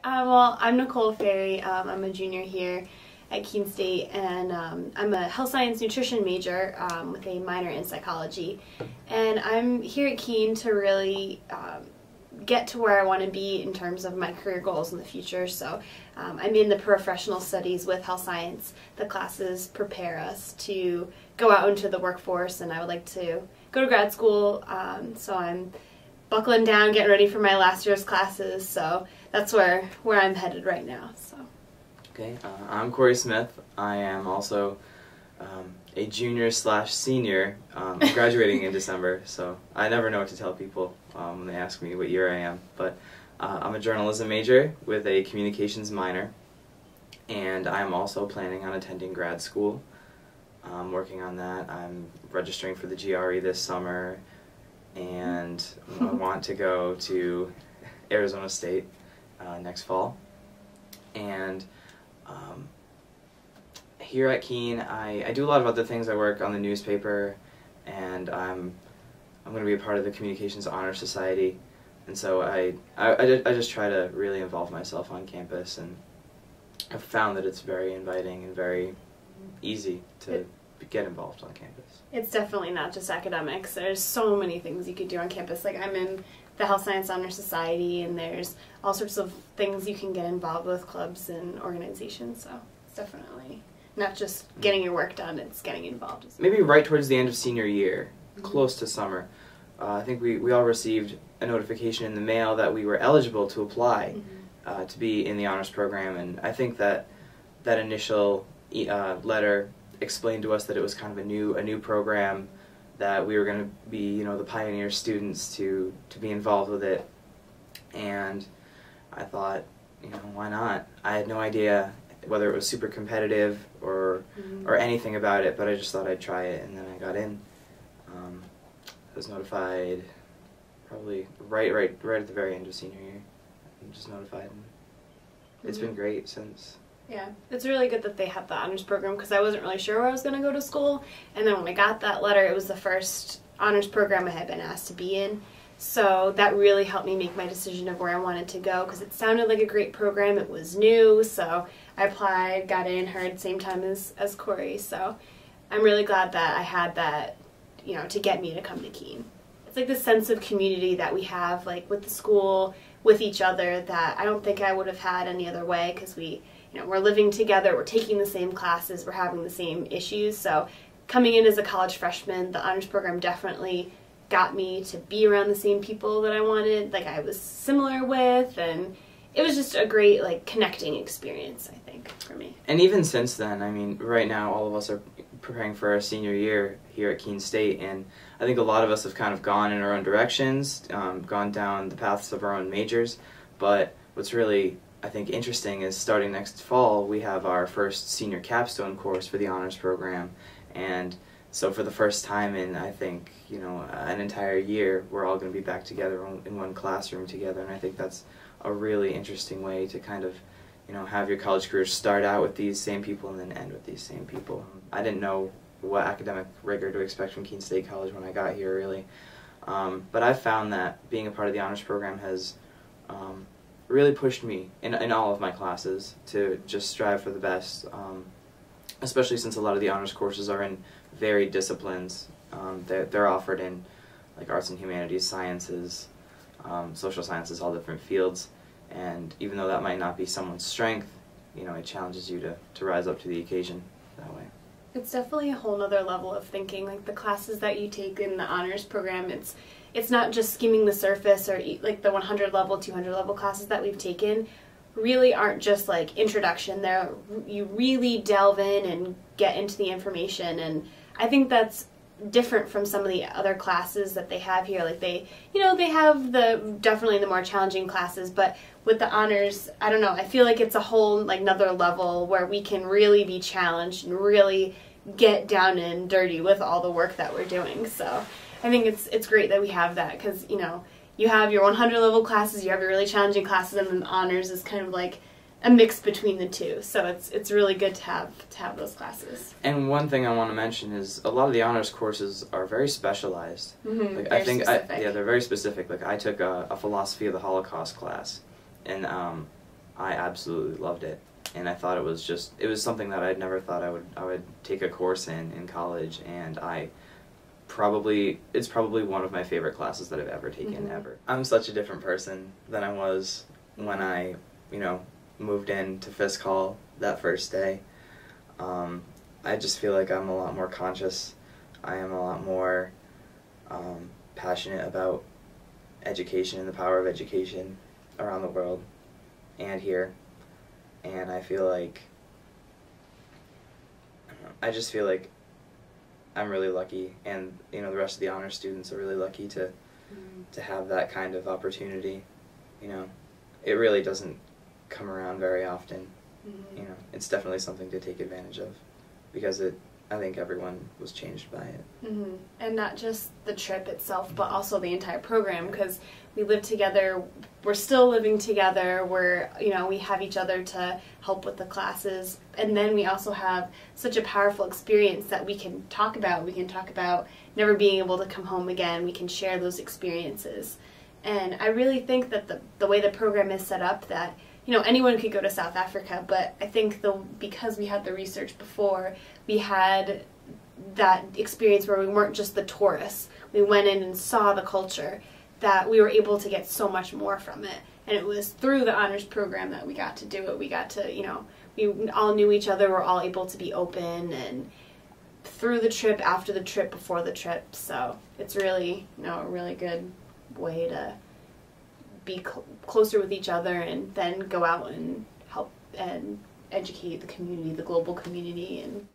Well, I'm Nicole. I'm a junior here at Keene State, and I'm a health science nutrition major with a minor in psychology. And I'm here at Keene to really get to where I want to be in terms of my career goals in the future. So I'm in the professional studies with health science. The classes prepare us to go out into the workforce, and I would like to go to grad school. So I'm buckling down, getting ready for my last year's classes. So that's where I'm headed right now. So. Okay, I'm Corey Smith. I am also a junior/senior. I'm graduating in December, so I never know what to tell people when they ask me what year I am. But I'm a journalism major with a communications minor, and I'm also planning on attending grad school. I'm working on that. I'm registering for the GRE this summer, and I want to go to Arizona State next fall. And here at Keene, I do a lot of other things. I work on the newspaper, and I'm going to be a part of the Communications Honor Society, and so I just try to really involve myself on campus, and I've found that it's very inviting and very easy to get involved on campus. It's definitely not just academics. There's so many things you could do on campus. Like, I'm in the Health Science Honor Society, and there's all sorts of things you can get involved with, clubs and organizations, so it's definitely not just getting your work done, it's getting involved. Maybe right towards the end of senior year, close to summer, I think we all received a notification in the mail that we were eligible to apply to be in the honors program, and I think that that initial letter explained to us that it was kind of a new program, that we were going to be, the pioneer students to be involved with it. And I thought, why not? I had no idea whether it was super competitive or anything about it, but I just thought I'd try it, and then I got in. I was notified probably right at the very end of senior year. I'm just notified, and it's been great since. Yeah, it's really good that they have the honors program, because I wasn't really sure where I was going to go to school, and then when I got that letter, it was the first honors program I had been asked to be in, so that really helped me make my decision of where I wanted to go, because it sounded like a great program. It was new, so I applied, got in, heard same time as Corey, so I'm really glad that I had that, to get me to come to Keene. It's like the sense of community that we have, like, with the school, with each other, that I don't think I would have had any other way, because we're living together, we're taking the same classes, we're having the same issues. So coming in as a college freshman, the honors program definitely got me to be around the same people that I wanted, like I was similar with, and it was just a great, connecting experience, I think, for me. And even since then, right now all of us are preparing for our senior year here at Keene State, and I think a lot of us have kind of gone in our own directions, gone down the paths of our own majors, but what's really, I think, interesting is starting next fall, we have our first senior capstone course for the honors program, and so for the first time in, I think, an entire year, we're all going to be back together in one classroom together, and I think that's a really interesting way to kind of, have your college career start out with these same people and then end with these same people. I didn't know what academic rigor to expect from Keene State College when I got here, really, but I've found that being a part of the honors program has really pushed me in all of my classes to just strive for the best, especially since a lot of the honors courses are in varied disciplines. They're offered in arts and humanities, sciences, social sciences, all different fields, and even though that might not be someone's strength, it challenges you to rise up to the occasion that way. It's definitely a whole nother level of thinking. Like, the classes that you take in the honors program, it's not just skimming the surface, or the 100 level, 200 level classes that we've taken really aren't just introduction. You really delve in and get into the information, and I think that's different from some of the other classes that they have here. They have definitely the more challenging classes, but with the honors, I don't know, I feel like it's a whole another level where we can really be challenged and really get down and dirty with all the work that we're doing. So I think it's great that we have that, because you have your 100 level classes, you have your really challenging classes, and then the honors is kind of a mix between the two. So it's really good to have those classes. And one thing I want to mention is a lot of the honors courses are very specialized. I think they're very specific. I took a philosophy of the Holocaust class, and I absolutely loved it. And I thought it was something that I'd never thought I would take a course in college, and it's probably one of my favorite classes that I've ever taken, ever. I'm such a different person than I was when I, moved into Fisk Hall that first day. I just feel like I'm a lot more conscious. I am a lot more passionate about education and the power of education around the world and here. And I feel like, I just feel like I'm really lucky, and the rest of the honor students are really lucky to have that kind of opportunity. It really doesn't come around very often. It's definitely something to take advantage of, because I think everyone was changed by it. And not just the trip itself, but also the entire program, because we live together, we're still living together, we have each other to help with the classes, and then we also have such a powerful experience that we can talk about. We can talk about never being able to come home again. We can share those experiences. And I really think that the way the program is set up, that anyone could go to South Africa, but I think because we had the research before, we had that experience where we weren't just the tourists. We went in and saw the culture, that we were able to get so much more from it. And it was through the honors program that we got to do it. We got to, we all knew each other, we're all able to be open, and through the trip, after the trip, before the trip. So it's really, a really good way to be closer with each other, and then go out and help and educate the community, the global community, and